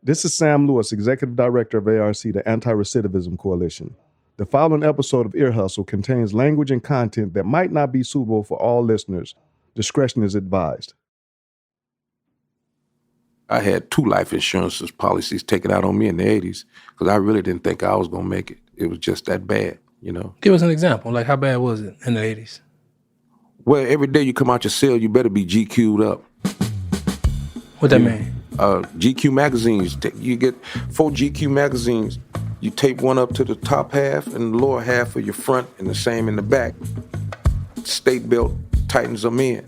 This is Sam Lewis, Executive Director of ARC, the Anti-Recidivism Coalition. The following episode of Ear Hustle contains language and content that might not be suitable for all listeners. Discretion is advised. I had 2 life insurance policies taken out on me in the 80s because I really didn't think I was going to make it. It was just that bad, you know. Give us an example. Like, how bad was it in the 80s? Well, every day you come out your cell, you better be GQ'd up. What that mean? GQ magazines. You get 4 GQ magazines. You tape one up to the top half and the lower half of your front and the same in the back. State belt tightens them in.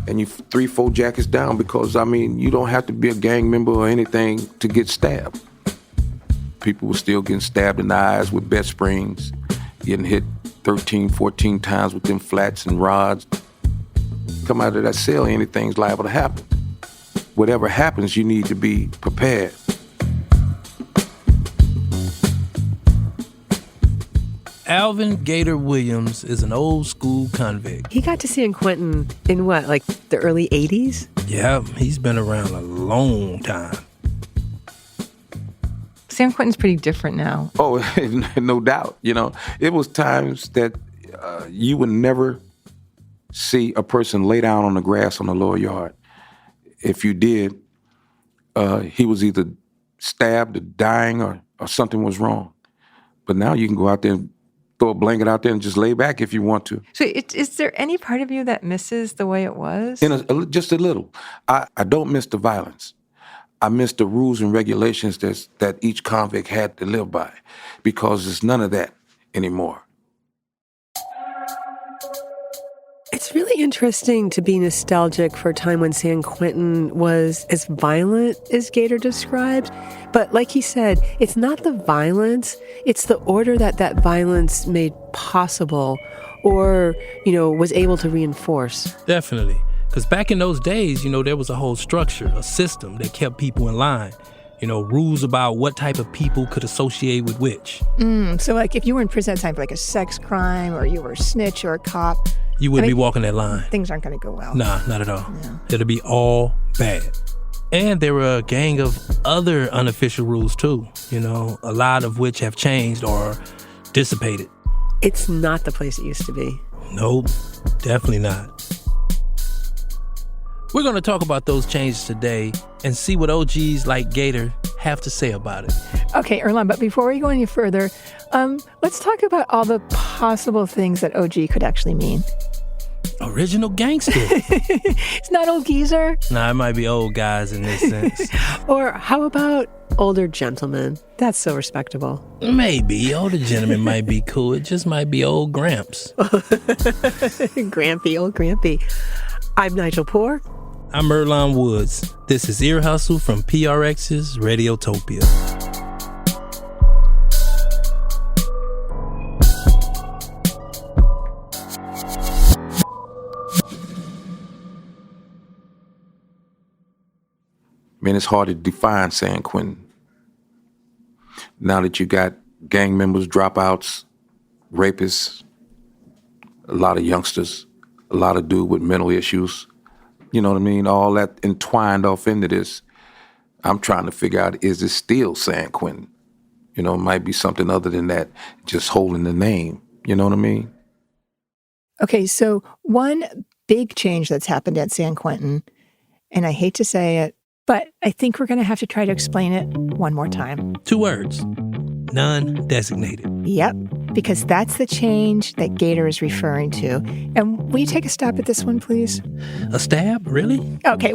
And you 3-4 jackets down because, I mean, you don't have to be a gang member or anything to get stabbed. People were still getting stabbed in the eyes with bed springs, getting hit 13, 14 times with them flats and rods. Come out of that cell, anything's liable to happen. Whatever happens, you need to be prepared. Alvin Gator Williams is an old school convict. He got to San Quentin in what, like the early 80s? Yeah, he's been around a long time. San Quentin's pretty different now. Oh, no doubt. You know, it was times that you would never see a person lay down on the grass on the lower yard. If you did, he was either stabbed or dying or something was wrong. But now you can go out there and throw a blanket out there and just lay back if you want to. So is there any part of you that misses the way it was? Just a little. I don't miss the violence. I miss the rules and regulations that each convict had to live by, because there's none of that anymore. It's really interesting to be nostalgic for a time when San Quentin was as violent as Gator described. But like he said, it's not the violence, it's the order that violence made possible or, you know, was able to reinforce. Definitely. Because back in those days, you know, there was a whole structure, a system that kept people in line. You know, rules about what type of people could associate with which. So, like, if you were in prison at the time for, like, a sex crime or you were a snitch or a cop... You wouldn't be walking that line. Things aren't going to go well. Nah, not at all. No. It'll be all bad. And there were a gang of other unofficial rules, too. You know, a lot of which have changed or dissipated. It's not the place it used to be. Nope, definitely not. We're going to talk about those changes today and see what OGs like Gator have to say about it. Okay, Earlonne, but before we go any further, let's talk about all the possible things that OG could actually mean. Original gangster. It's not old geezer. Nah, it might be old guys in this sense. Or how about older gentlemen? That's so respectable. Maybe. Older gentlemen might be cool. It just might be old Gramps. Grampy, old Grampy. I'm Nigel Poor. I'm Earlonne Woods. This is Ear Hustle from PRX's Radiotopia. Man, it's hard to define San Quentin. Now that you got gang members, dropouts, rapists, a lot of youngsters, a lot of dudes with mental issues, you know what I mean? All that entwined off into this. I'm trying to figure out, is it still San Quentin? You know, it might be something other than that, just holding the name. You know what I mean? Okay, so one big change that's happened at San Quentin, and I hate to say it, but I think we're going to have to try to explain it one more time. 2 words. Non-designated. Yep, because that's the change that Gator is referring to. And will you take a stab at this one, please? A stab? Really? Okay,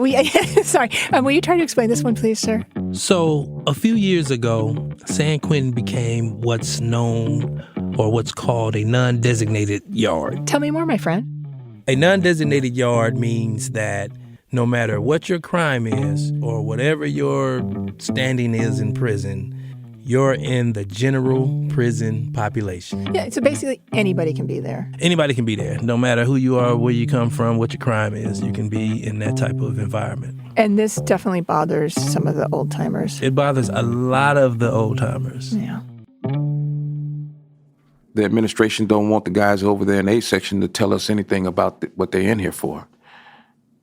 sorry. Will you try to explain this one, please, sir? So, a few years ago, San Quentin became what's known or what's called a non-designated yard. Tell me more, my friend. A non-designated yard means that no matter what your crime is or whatever your standing is in prison, you're in the general prison population. Yeah, so basically anybody can be there. Anybody can be there. No matter who you are, where you come from, what your crime is, you can be in that type of environment. And this definitely bothers some of the old timers. It bothers a lot of the old timers. Yeah. The administration don't want the guys over there in A section to tell us anything about what they're in here for.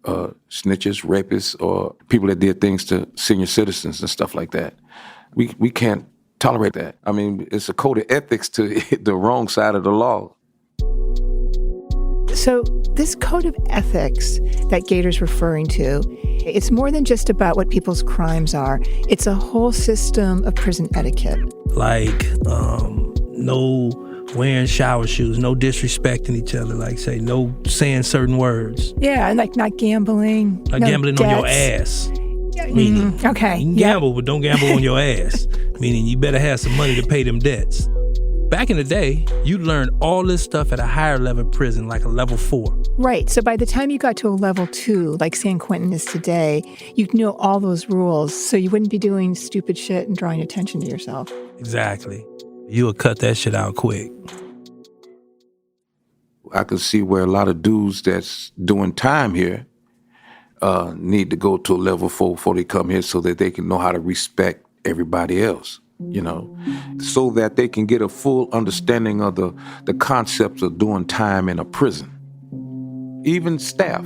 snitches, rapists, or people that did things to senior citizens and stuff like that. We can't tolerate that. I mean, it's a code of ethics to hit the wrong side of the law. So this code of ethics that Gator's referring to, it's more than just about what people's crimes are. It's a whole system of prison etiquette. Like no wearing shower shoes, no disrespecting each other, like say no saying certain words. Yeah, and like not gambling. Like no gambling debts. on your ass. Meaning, okay. you can gamble, but don't gamble on your ass. Meaning you better have some money to pay them debts. Back in the day, you learned all this stuff at a higher level prison, like a level 4. Right. So by the time you got to a level 2, like San Quentin is today, you'd know all those rules, so you wouldn't be doing stupid shit and drawing attention to yourself. Exactly. You would cut that shit out quick. I could see where a lot of dudes that's doing time here need to go to a level 4 before they come here so that they can know how to respect everybody else, you know, so that they can get a full understanding of the concepts of doing time in a prison. Even staff,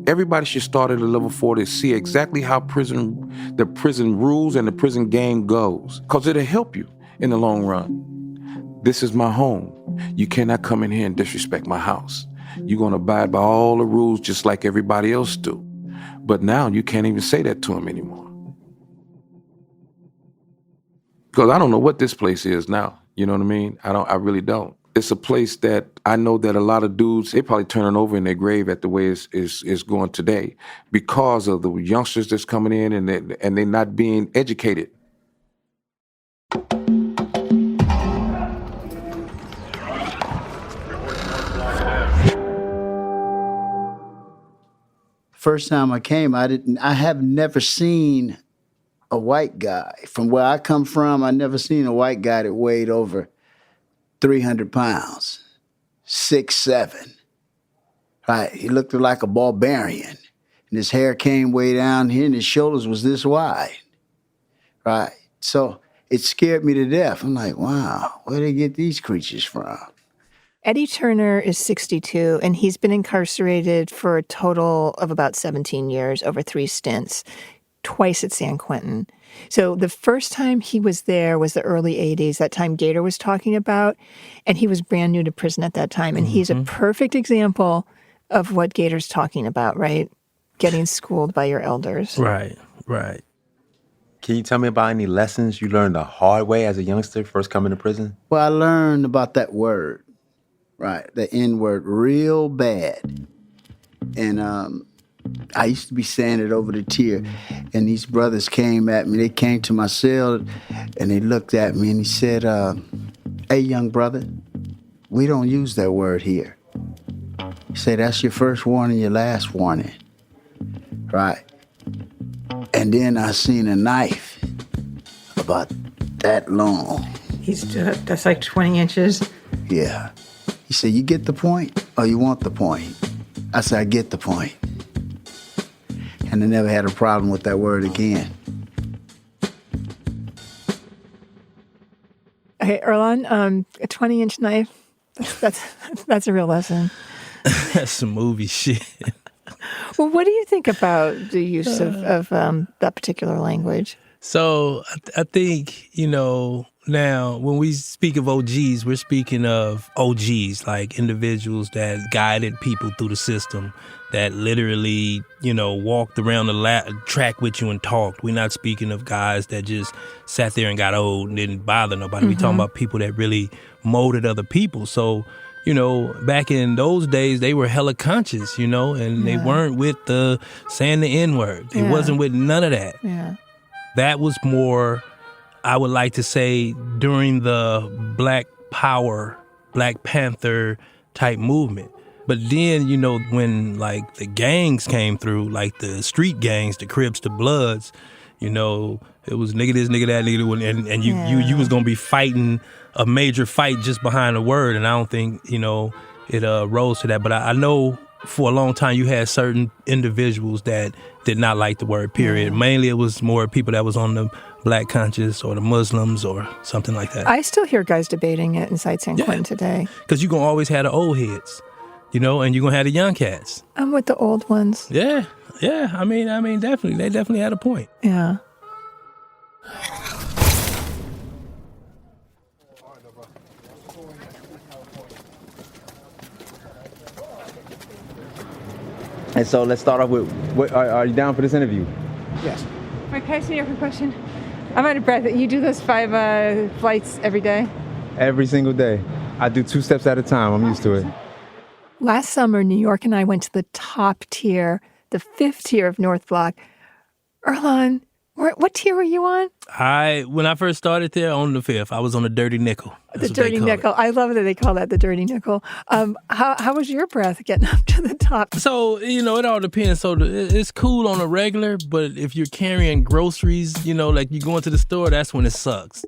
everybody should start at a level 4 to see exactly how the prison rules and the prison game goes, because it'll help you in the long run. This is my home. You cannot come in here and disrespect my house. You're going to abide by all the rules just like everybody else do. But now you can't even say that to them anymore. Because I don't know what this place is now. You know what I mean? I really don't. It's a place that I know that a lot of dudes, they probably turning over in their grave at the way it's going today because of the youngsters that's coming in and they're not being educated. First time I came, I have never seen a white guy. From where I come from, I never seen a white guy that weighed over 300 pounds, 6'7". Right, he looked like a barbarian. And his hair came way down here and his shoulders was this wide. Right, so it scared me to death. I'm like, wow, where do they get these creatures from? Eddie Turner is 62, and he's been incarcerated for a total of about 17 years over 3 stints, twice at San Quentin. So the first time he was there was the early 80s, that time Gator was talking about, and he was brand new to prison at that time. And he's a perfect example of what Gator's talking about, right? Getting schooled by your elders. Right, right. Can you tell me about any lessons you learned the hard way as a youngster first coming to prison? Well, I learned about that word. Right, the N-word, real bad. And I used to be saying it over the tier, and these brothers came at me. They came to my cell, and they looked at me, and he said, hey, young brother, we don't use that word here. He said, that's your first warning, your last warning. Right. And then I seen a knife about that long. That's like 20 inches. Yeah. He said, you get the point or you want the point? I said, I get the point. And I never had a problem with that word again. Okay, Erlon, a 20-inch knife, that's a real lesson. That's some movie shit. Well, what do you think about the use of that particular language? So I think, now when we speak of OGs, we're speaking of OGs, like individuals that guided people through the system, that literally, walked around the track with you and talked. We're not speaking of guys that just sat there and got old and didn't bother nobody. We're talking about people that really molded other people. So, back in those days, they were hella conscious, and they weren't with the saying the N-word. They wasn't with none of that. Yeah. That was more, I would like to say, during the Black Power, Black Panther type movement. But then, when like the gangs came through, like the street gangs, the Crips, the Bloods, it was nigga this, nigga that, nigga, and you was gonna be fighting a major fight just behind a word, and I don't think it rose to that. But I know for a long time you had certain individuals that did not like the word, period. Mainly it was more people that was on the Black conscious or the Muslims or something like that. I still hear guys debating it inside San Quentin today. Because you're going to always have the old heads. And you're going to have the young cats. I'm with the old ones. Yeah. I mean, definitely. They definitely had a point. Yeah. And so let's start off with, are you down for this interview? Yes. Wait, can I ask you a question? I'm out of breath. You do those 5 flights every day? Every single day. I do 2 steps at a time. I'm used to it. Last summer, New York and I went to the top tier, the 5th tier of North Block. Earlonne, what tier were you on? When I first started there on the 5th, I was on the Dirty Nickel. The Dirty Nickel. I love that they call that the Dirty Nickel. How was your breath getting up to the top? So, it all depends. So it's cool on a regular, but if you're carrying groceries, like you go into the store, that's when it sucks.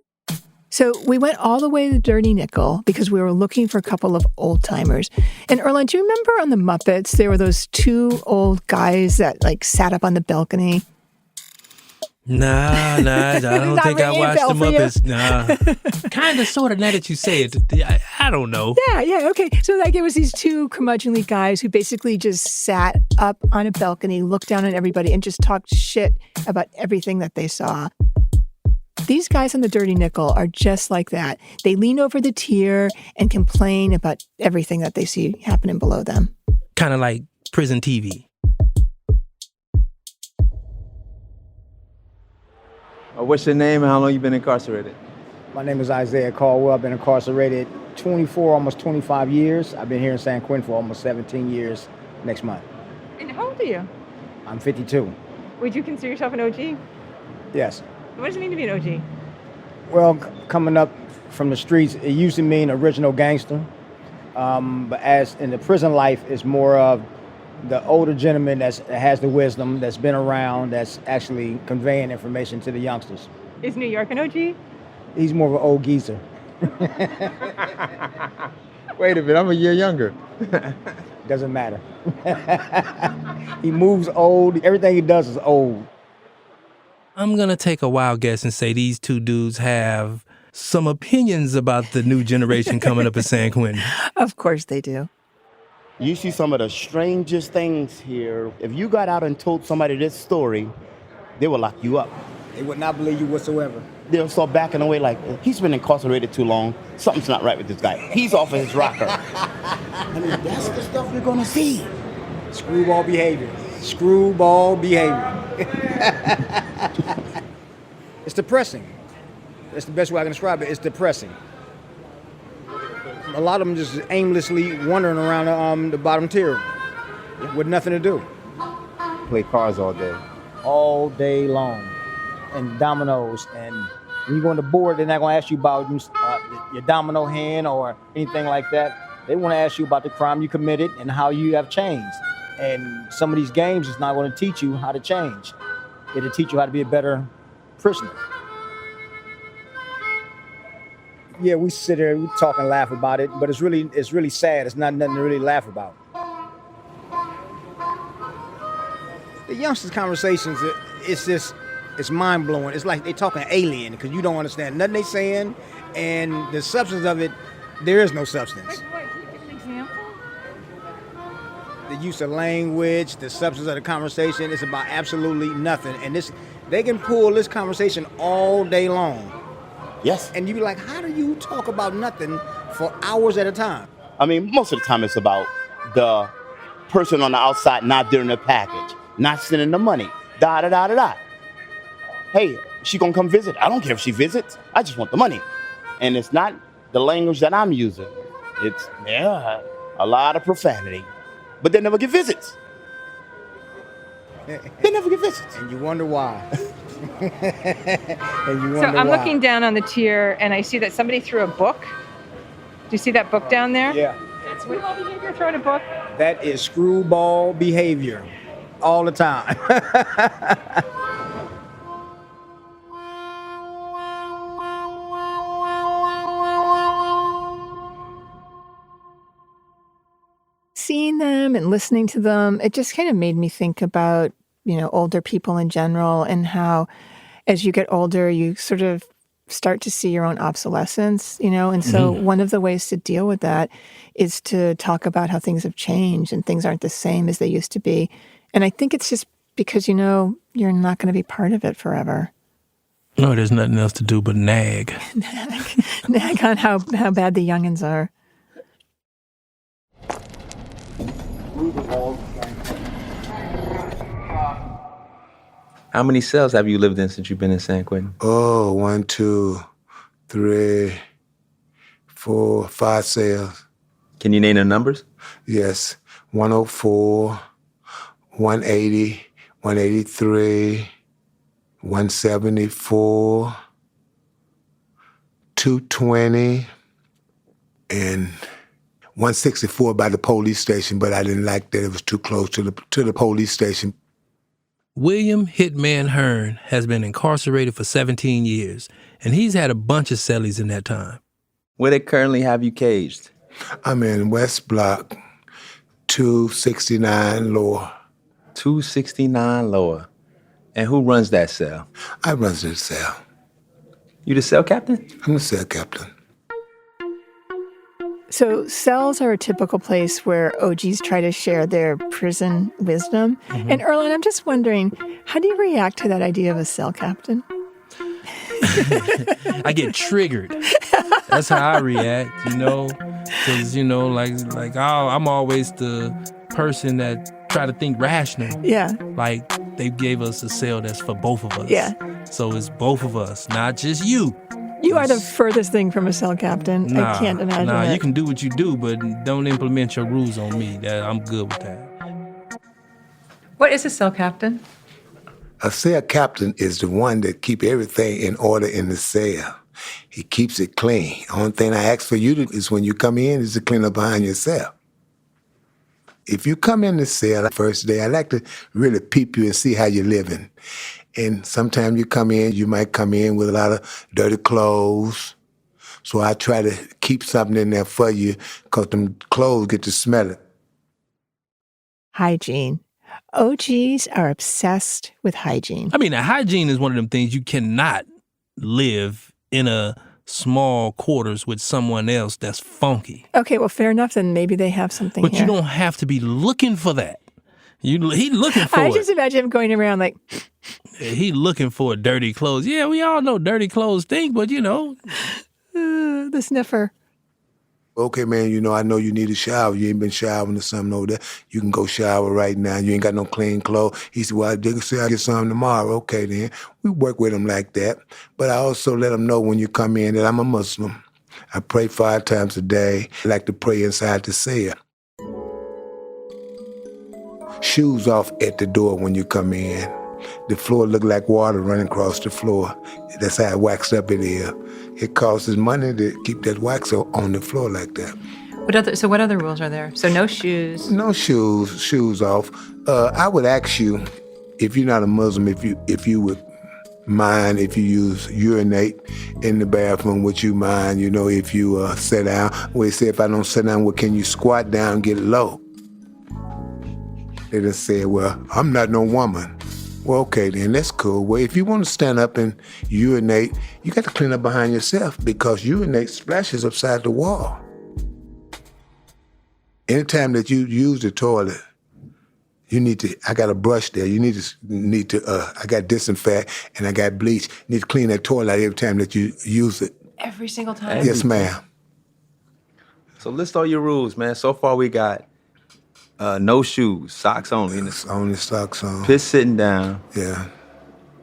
So we went all the way to the Dirty Nickel because we were looking for a couple of old timers. And Earlonne, do you remember on the Muppets, there were those 2 old guys that sat up on the balcony? Nah, I don't think I watched the Muppets. Nah. Kind of, sort of, now that you say it. I don't know. Yeah, okay. So it was these 2 curmudgeonly guys who basically just sat up on a balcony, looked down on everybody, and just talked shit about everything that they saw. These guys on the Dirty Nickel are just like that. They lean over the tier and complain about everything that they see happening below them. Kind of like prison TV. What's your name and how long you been incarcerated? My name is Isaiah Caldwell. I've been incarcerated 24, almost 25 years. I've been here in San Quentin for almost 17 years next month. And how old are you? I'm 52. Would you consider yourself an OG? Yes. What does it mean to be an OG? Well, coming up from the streets, it used to mean original gangster. But as in the prison life, it's more of the older gentleman that has the wisdom, that's been around, that's actually conveying information to the youngsters. Is New York an OG? He's more of an old geezer. Wait a minute, I'm a year younger. Doesn't matter. He moves old. Everything he does is old. I'm going to take a wild guess and say these 2 dudes have some opinions about the new generation coming up in San Quentin. Of course they do. You see some of the strangest things here. If you got out and told somebody this story, they will lock you up. They would not believe you whatsoever. They'll start backing away like, he's been incarcerated too long. Something's not right with this guy. He's off of his rocker. I mean, that's the stuff you're going to see. Screwball behavior. Screwball behavior. It's depressing. That's the best way I can describe it. It's depressing. A lot of them just aimlessly wandering around the bottom tier with nothing to do. Play cards all day. All day long. And dominoes. And when you go on the board, they're not going to ask you about your domino hand or anything like that. They want to ask you about the crime you committed and how you have changed. And some of these games is not going to teach you how to change. It'll teach you how to be a better prisoner. Yeah, we sit there, we talk and laugh about it, but it's really sad. It's not nothing to really laugh about. The youngsters' conversations, it's mind-blowing. It's like they talking alien because you don't understand nothing they saying, and the substance of it, there is no substance. Like what? Can you give an example? The use of language, the substance of the conversation, it's about absolutely nothing. And they can pull this conversation all day long. Yes. And you be like, how do you talk about nothing for hours at a time? I mean, most of the time it's about the person on the outside not doing the package, not sending the money, da-da-da-da-da. Hey, she gonna come visit? I don't care if she visits. I just want the money. And it's not the language that I'm using. It's, a lot of profanity. But they never get visits. They never get visits. And you wonder why. So I'm looking down on the tier and I see that somebody threw a book. Do you see that book down there? Yeah. That's screwball behavior, throwing a book? That is screwball behavior all the time. Seeing them and listening to them, it just kind of made me think about, older people in general and how as you get older, you sort of start to see your own obsolescence, and so one of the ways to deal with that is to talk about how things have changed and things aren't the same as they used to be. And I think it's just because, you're not going to be part of it forever. No, there's nothing else to do but nag. Nag on how bad the youngins are. How many cells have you lived in since you've been in San Quentin? Oh, 1, 2, 3, 4, 5 cells. Can you name the numbers? Yes, 104, 180, 183, 174, 220, and 164 by the police station, but I didn't like that. It was too close to the police station. William Hitman Hearn has been incarcerated for 17 years, and he's had a bunch of cellies in that time. Where they currently have you caged? I'm in West Block, 269 Lower. 269 Lower. And who runs that cell? I run the cell. You the cell captain? I'm the cell captain. So cells are a typical place where OGs try to share their prison wisdom. And Earlonne, I'm just wondering, how do you react to that idea of a cell captain? I get triggered. That's how I react, because, I'm always the person that try to think rational. Yeah. Like, they gave us a cell that's for both of us. Yeah. So it's both of us, not just you. You are the furthest thing from a cell captain. I can't imagine it. You can do what you do, but don't implement your rules on me. I'm good with that. What is a cell captain? A cell captain is the one that keep everything in order in the cell. He keeps it clean. The only thing I ask for you to is when you come in is to clean up behind your cell. If you come in the cell the first day, I like to really peep you and see how you're living. And sometimes you might come in with a lot of dirty clothes. So I try to keep something in there for you because them clothes get to smell it. Hygiene. OGs are obsessed with hygiene. I mean, hygiene is one of them things you cannot live in a small quarters with someone else that's funky. Okay, well, fair enough. Then maybe they have something But here. you don't have to be looking for that. He looking for I it. just imagine him going around like... He looking for dirty clothes. Yeah, we all know dirty clothes stink, but the sniffer. Okay, man, I know you need a shower. You ain't been showering or something over there. You can go shower right now. You ain't got no clean clothes. He said, well, they can say I'll get some tomorrow. Okay, then. We work with him like that. But I also let him know when you come in that I'm a Muslim. I pray 5 times a day. I like to pray inside the cell. Shoes off at the door when you come in. The floor look like water running across the floor. That's how waxed up it is. It costs money to keep that wax on the floor like that. What other rules are there? So no shoes. No shoes off. I would ask you, if you're not a Muslim, if you would mind if you urinate in the bathroom, would you mind, if you sit down? Well, they say if I don't sit down, well, can you squat down and get low? They just said, well, I'm not no woman. Well, okay, then, that's cool. Well, if you want to stand up and urinate, you got to clean up behind yourself because urinate splashes upside the wall. Anytime that you use the toilet, I got a brush there. You need to, I got disinfect and I got bleach. You need to clean that toilet out every time that you use it. Every single time? Yes, ma'am. So list all your rules, man. So far we got no shoes, socks only. Only socks on. Piss sitting down. Yeah.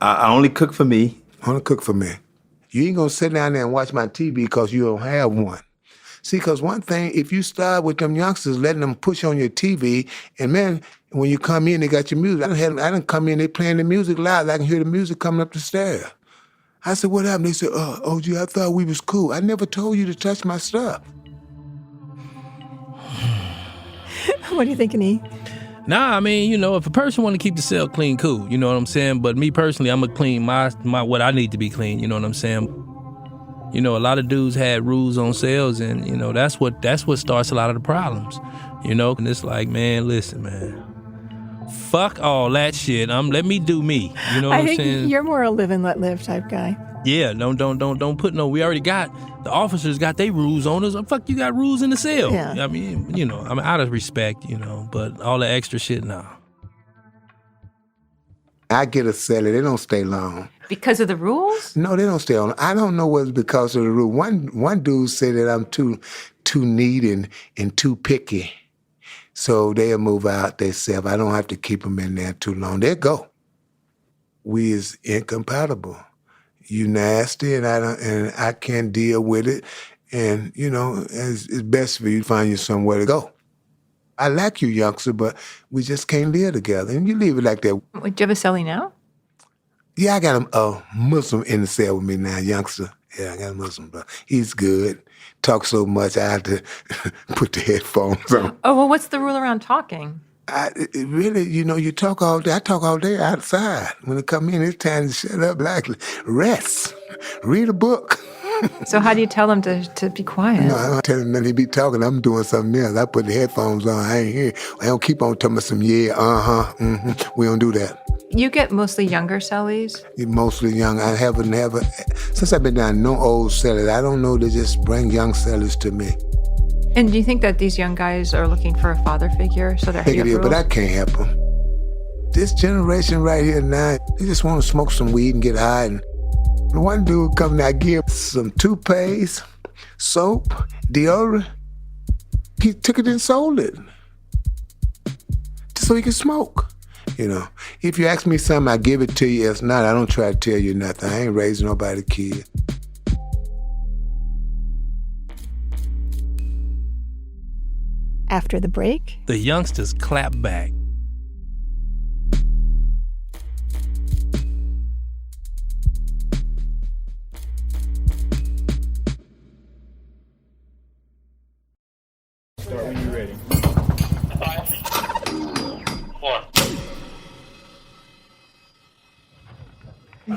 I only cook for me. Only cook for me. You ain't gonna sit down there and watch my TV because you don't have one. See, because one thing, if you start with them youngsters letting them push on your TV, and man, when you come in, they got your music. I done come in, they playing the music loud. I can hear the music coming up the stairs. I said, what happened? They said, OG, I thought we was cool. I never told you to touch my stuff. What do you think, E? Nah, I mean, if a person want to keep the cell clean, cool. You know what I'm saying? But me personally, I'm going to clean my what I need to be clean. You know what I'm saying? A lot of dudes had rules on cells, and, that's what starts a lot of the problems. And it's like, man, listen, man. Fuck all that shit. Let me do me. You know what I'm saying? I think you're more a live and let live type guy. Yeah, don't put no. We already got the officers got their rules on us. Fuck, you got rules in the cell. Yeah. I mean, out of respect, but all the extra shit, nah. I get a celly. They don't stay long. Because of the rules? No, they don't stay on. I don't know whether it's because of the rule. One dude said that I'm too neat and too picky. So they'll move out themselves. I don't have to keep them in there too long. They'll go. We is incompatible. You nasty, and I can't deal with it. And, it's best for you to find you somewhere to go. I like you, youngster, but we just can't live together. And you leave it like that. Do you have a celly now? Yeah, I got a Muslim in the cell with me now, youngster. Yeah, I got a Muslim, but he's good. Talk so much, I have to put the headphones on. Oh, well, what's the rule around talking? Really, you talk all day. I talk all day outside. When it come in, it's time to shut up, rest, read a book. So how do you tell them to be quiet? No, I don't tell them nothing. He be talking. I'm doing something else. I put the headphones on. I ain't here. I don't keep on telling me some We don't do that. You get mostly younger cellies? Mostly young. I haven't since I've been down, no old cellies. I don't know. They just bring young cellies to me. And do you think that these young guys are looking for a father figure? So they're I think it is, but I can't help them. This generation right here now, they just want to smoke some weed and get high. And one dude come there, I give some toothpaste, soap, deodorant. He took it and sold it just so he could smoke. If you ask me something, I give it to you. If not, I don't try to tell you nothing. I ain't raising nobody kid. After the break, The youngsters clap back. Start when you're ready.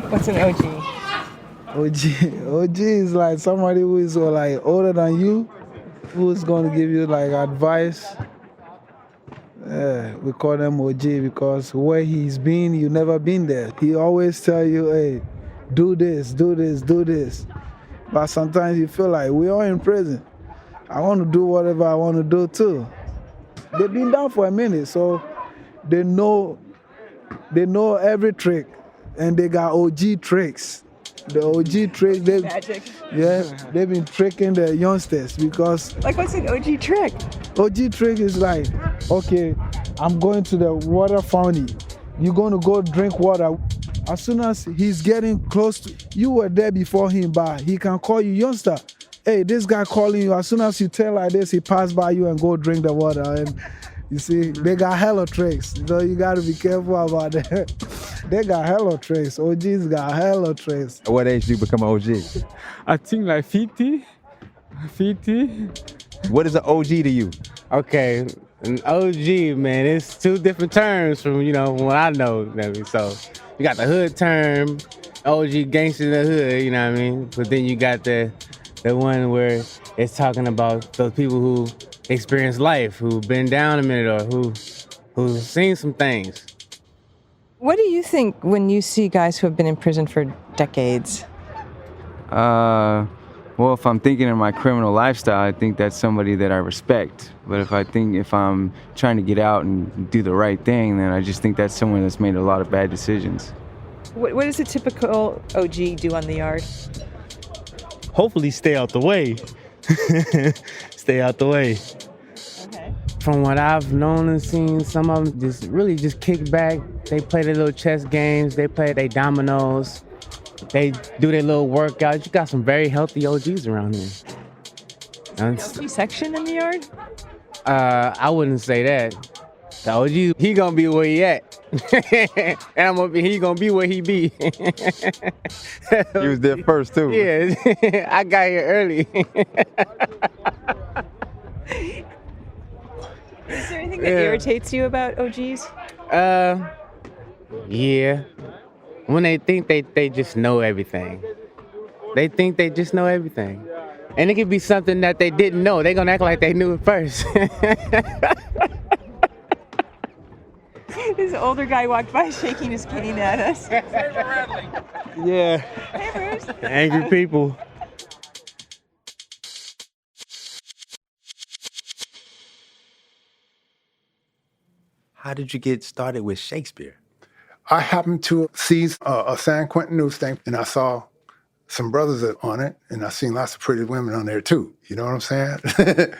What's an OG? OG is like somebody who is like older than you, who's going to give you like advice. Yeah, we call them OG because where he's been, you never been there. He always tell you, hey, do this, do this, do this. But sometimes you feel like we are in prison. I want to do whatever I want to do too. They've been down for a minute, so they know every trick, and they got OG tricks. The OG tricks, they've been tricking the youngsters because. Like, what's an OG trick? OG trick is like, okay, I'm going to the water fountain. You're going to go drink water. As soon as he's getting close to, you were there before him, but he can call you, youngster. Hey, this guy calling you. As soon as you tell like this, he pass by you and go drink the water. And you see, they got hella tricks. So you got to be careful about that. They got hella tricks. OGs got hella tricks. At what age do you become an OG? I think like 50. What is an OG to you? Okay, an OG, man, it's two different terms from, what I know. So you got the hood term, OG gangster in the hood, you know what I mean? But then you got the one where it's talking about those people who experience life, who've been down a minute or who've seen some things. What do you think when you see guys who have been in prison for decades? Well, if I'm thinking of my criminal lifestyle, I think that's somebody that I respect. But if I'm trying to get out and do the right thing, then I just think that's someone that's made a lot of bad decisions. What does a typical OG do on the yard? Hopefully stay out the way. Stay out the way. Okay. From what I've known and seen, some of them just kick back. They play their little chess games. They play their dominoes. They do their little workouts. You got some very healthy OGs around here. OG section in the yard? I wouldn't say that. The OG, he gonna be where he at. And he gonna be where he be. He was there first too. Yeah, I got here early. Is there anything that irritates you about OGs? Yeah. When they think they just know everything. They think they just know everything. And it could be something that they didn't know. They're gonna act like they knew it first. This older guy walked by shaking his cane at us. Yeah. Hey, Bruce. Angry people. How did you get started with Shakespeare? I happened to see a San Quentin news thing, and I saw some brothers on it, and I seen lots of pretty women on there too. You know what I'm saying?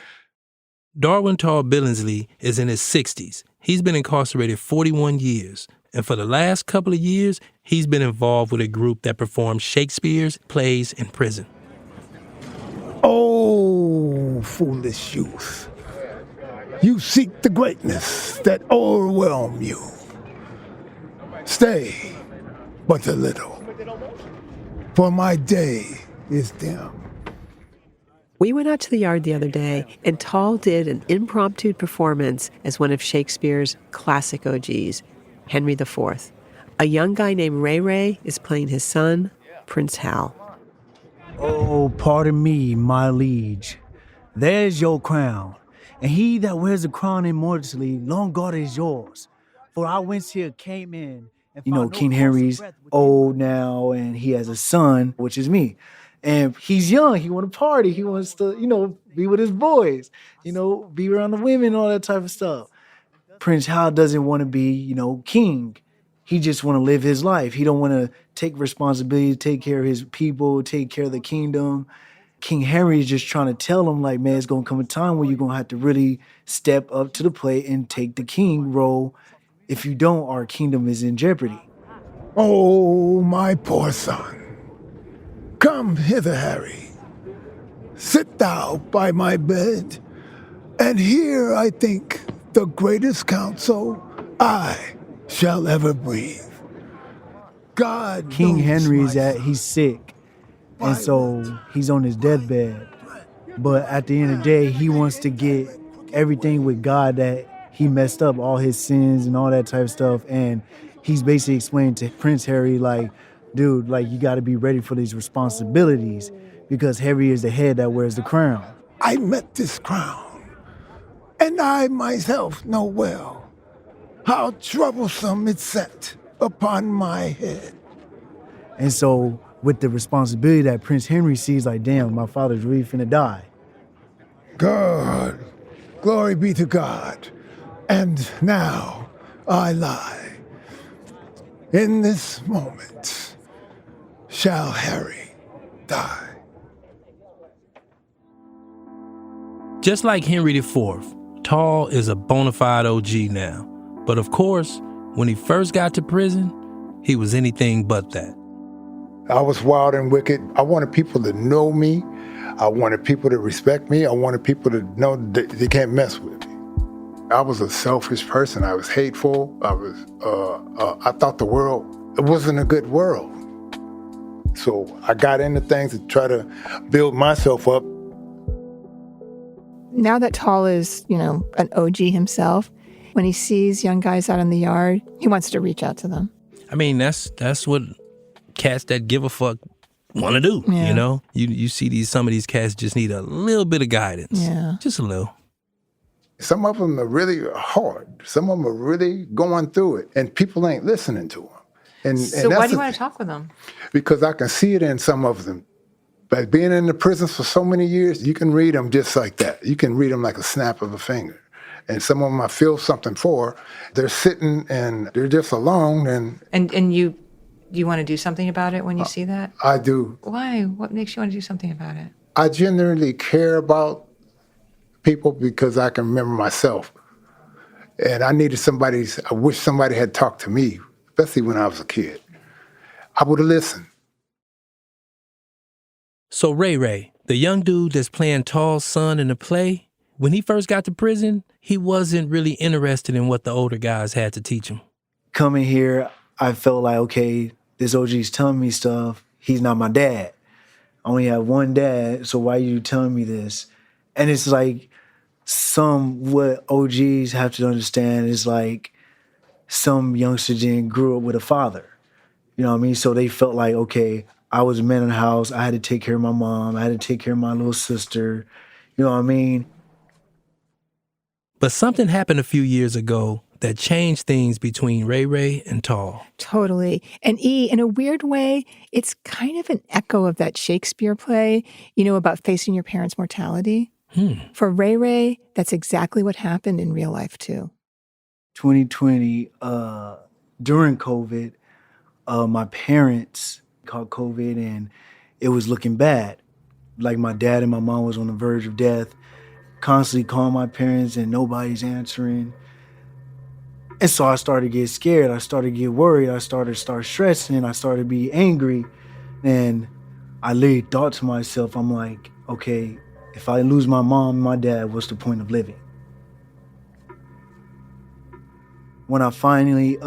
Darwin Tall Billingsley is in his 60s. He's been incarcerated 41 years. And for the last couple of years, he's been involved with a group that performs Shakespeare's plays in prison. Oh, foolish youth. You seek the greatness that overwhelm you. Stay but a little, for my day is dim. We went out to the yard the other day, and Tall did an impromptu performance as one of Shakespeare's classic OGs, Henry IV. A young guy named Ray Ray is playing his son, Prince Hal. Oh, pardon me, my liege. There's your crown, and he that wears the crown immortally, long God is yours. For I once here came in. You know, King Henry's old now, and he has a son, which is me. And he's young. He want to party. He wants to, be with his boys, be around the women, all that type of stuff. Prince Hal doesn't want to be, king. He just want to live his life. He don't want to take responsibility, take care of his people, take care of the kingdom. King Henry is just trying to tell him, like, man, it's going to come a time where you're going to have to really step up to the plate and take the king role. If you don't, our kingdom is in jeopardy. Oh, my poor son. Come hither, Harry. Sit thou by my bed, and hear, I think, the greatest counsel I shall ever breathe. God King knows Henry my he's sick, and so he's on his deathbed. But at the end of the day, he wants to get everything with God that he messed up, all his sins and all that type of stuff. And he's basically explaining to Prince Harry, like, dude, like, you got to be ready for these responsibilities because Harry is the head that wears the crown. I met this crown, and I myself know well how troublesome it sat upon my head. And so with the responsibility that Prince Henry sees, like, damn, my father's really finna die. God, glory be to God. And now I lie. In this moment shall Harry die. Just like Henry IV, Tall is a bona fide OG now. But of course, when he first got to prison, he was anything but that. I was wild and wicked. I wanted people to know me. I wanted people to respect me. I wanted people to know that they can't mess with me. I was a selfish person. I was hateful. I thought the world, it wasn't a good world. So I got into things to try to build myself up. Now that Tall is, an OG himself, when he sees young guys out in the yard, he wants to reach out to them. I mean, that's what cats that give a fuck want to do, Yeah. You see some of these cats just need a little bit of guidance. Yeah. Just a little. Some of them are really hard. Some of them are really going through it, and people ain't listening to them. And So why do you want to talk with them? Because I can see it in some of them. By being in the prisons for so many years, you can read them just like that. You can read them like a snap of a finger. And some of them I feel something for. They're sitting and they're just alone. And you want to do something about it when you see that? I do. Why? What makes you want to do something about it? I genuinely care about people because I can remember myself. And I wish somebody had talked to me, especially when I was a kid. I would have listened. So Ray, the young dude that's playing Tall's son in the play, when he first got to prison, he wasn't really interested in what the older guys had to teach him. Coming here, I felt like, okay, this OG's telling me stuff. He's not my dad. I only have one dad, so why are you telling me this? And it's like what OGs have to understand is like some youngsters grew up with a father. You know what I mean? So they felt like, okay, I was a man in the house. I had to take care of my mom. I had to take care of my little sister. You know what I mean? But something happened a few years ago that changed things between Ray Ray and Tall. Totally. And E, in a weird way, it's kind of an echo of that Shakespeare play, about facing your parents' mortality. For Ray Ray, that's exactly what happened in real life, too. 2020, during COVID, my parents caught COVID and it was looking bad. Like my dad and my mom was on the verge of death, constantly calling my parents and nobody's answering. And so I started to get scared. I started to get worried. I started stressing. I started to be angry. And I literally thought to myself, I'm like, okay, if I lose my mom and my dad, what's the point of living? When I finally,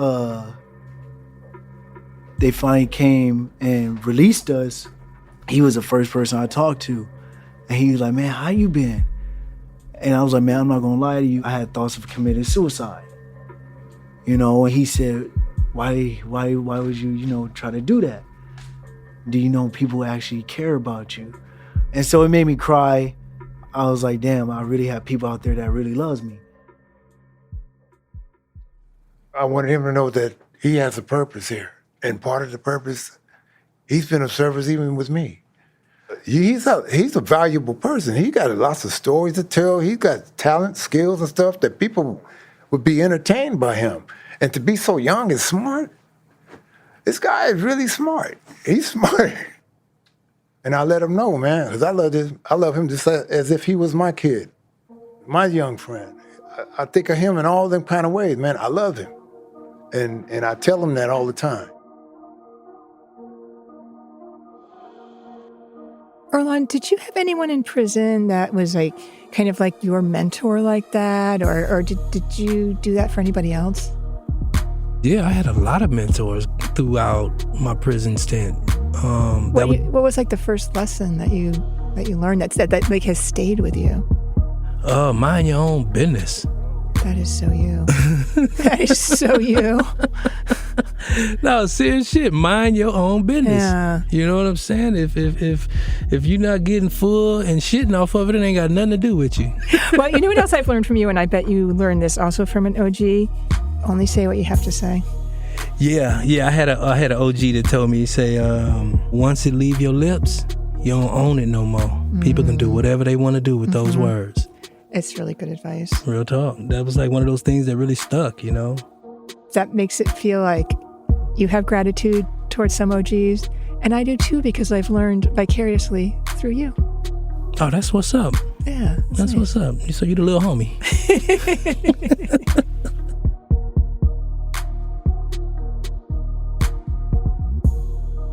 they finally came and released us, he was the first person I talked to. And he was like, man, how you been? And I was like, man, I'm not gonna lie to you. I had thoughts of committing suicide. And he said, why would you, try to do that? Do you know people actually care about you? And so it made me cry. I was like, damn, I really have people out there that really loves me. I wanted him to know that he has a purpose here. And part of the purpose, he's been of service even with me. He's a valuable person. He got lots of stories to tell. He's got talent, skills, and stuff that people would be entertained by him. And to be so young and smart, this guy is really smart. He's smart. And I let him know, man, because I love him just as if he was my kid, my young friend. I think of him in all them kind of ways, man. I love him. And I tell him that all the time. Earlonne, did you have anyone in prison that was kind of like your mentor like that? Or did you do that for anybody else? Yeah, I had a lot of mentors throughout my prison stint. What was the first lesson that you learned that has stayed with you? Mind your own business. That is so you. That is so you. No, serious shit. Mind your own business. Yeah. You know what I'm saying? If you're not getting full and shitting off of it, it ain't got nothing to do with you. Well, you know what else I've learned from you, and I bet you learned this also from an OG? Only say what you have to say. Yeah. I had an OG that told me, he say, once it leave your lips, you don't own it no more. People can do whatever they want to do with those words. It's really good advice. Real talk. That was one of those things that really stuck, That makes it feel like you have gratitude towards some OGs, and I do too, because I've learned vicariously through you. Oh, that's what's up. Yeah. That's what's up. So you the little homie.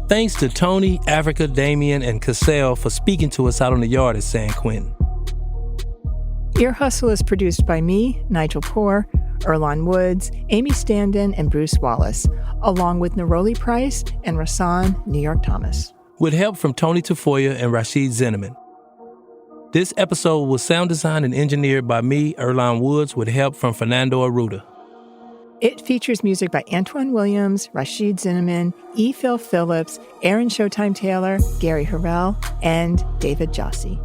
Thanks to Tony, Africa, Damien, and Cassell for speaking to us out on the yard at San Quentin. Ear Hustle is produced by me, Nigel Poor, Earlonne Woods, Amy Standen, and Bruce Wallace, along with Neroli Price and Rasan New York Thomas. With help from Tony Tafoya and Rashid Zinneman. This episode was sound designed and engineered by me, Earlonne Woods, with help from Fernando Arruda. It features music by Antoine Williams, Rashid Zinneman, E. Phil Phillips, Aaron Showtime Taylor, Gary Harrell, and David Jossi.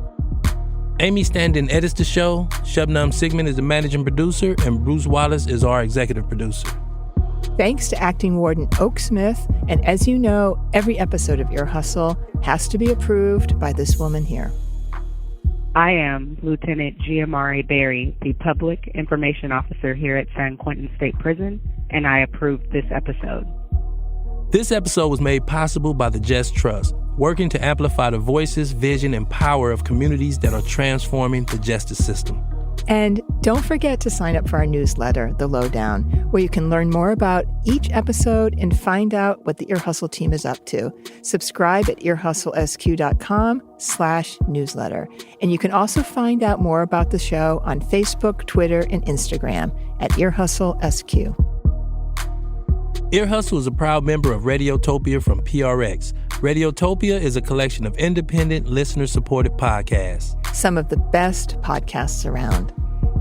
Amy Standen edits the show, Shubnam Sigmund is the managing producer, and Bruce Wallace is our executive producer. Thanks to acting warden Oak Smith, and as you know, every episode of Ear Hustle has to be approved by this woman here. I am Lieutenant Guim'Mara Berry, the Public Information Officer here at San Quentin State Prison, and I approved this episode. This episode was made possible by the Just Trust, working to amplify the voices, vision, and power of communities that are transforming the justice system. And don't forget to sign up for our newsletter, The Lowdown, where you can learn more about each episode and find out what the Ear Hustle team is up to. Subscribe at earhustlesq.com/newsletter. And you can also find out more about the show on Facebook, Twitter, and Instagram at Ear Hustle SQ. Ear Hustle is a proud member of Radiotopia from PRX. Radiotopia is a collection of independent, listener-supported podcasts. Some of the best podcasts around.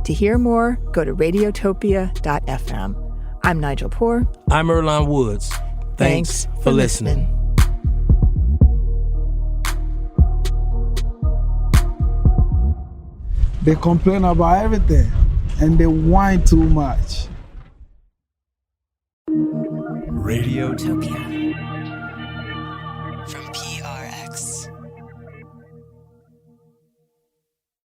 To hear more, go to radiotopia.fm. I'm Nigel Poor. I'm Earlonne Woods. Thanks for listening. They complain about everything and they whine too much. Radiotopia.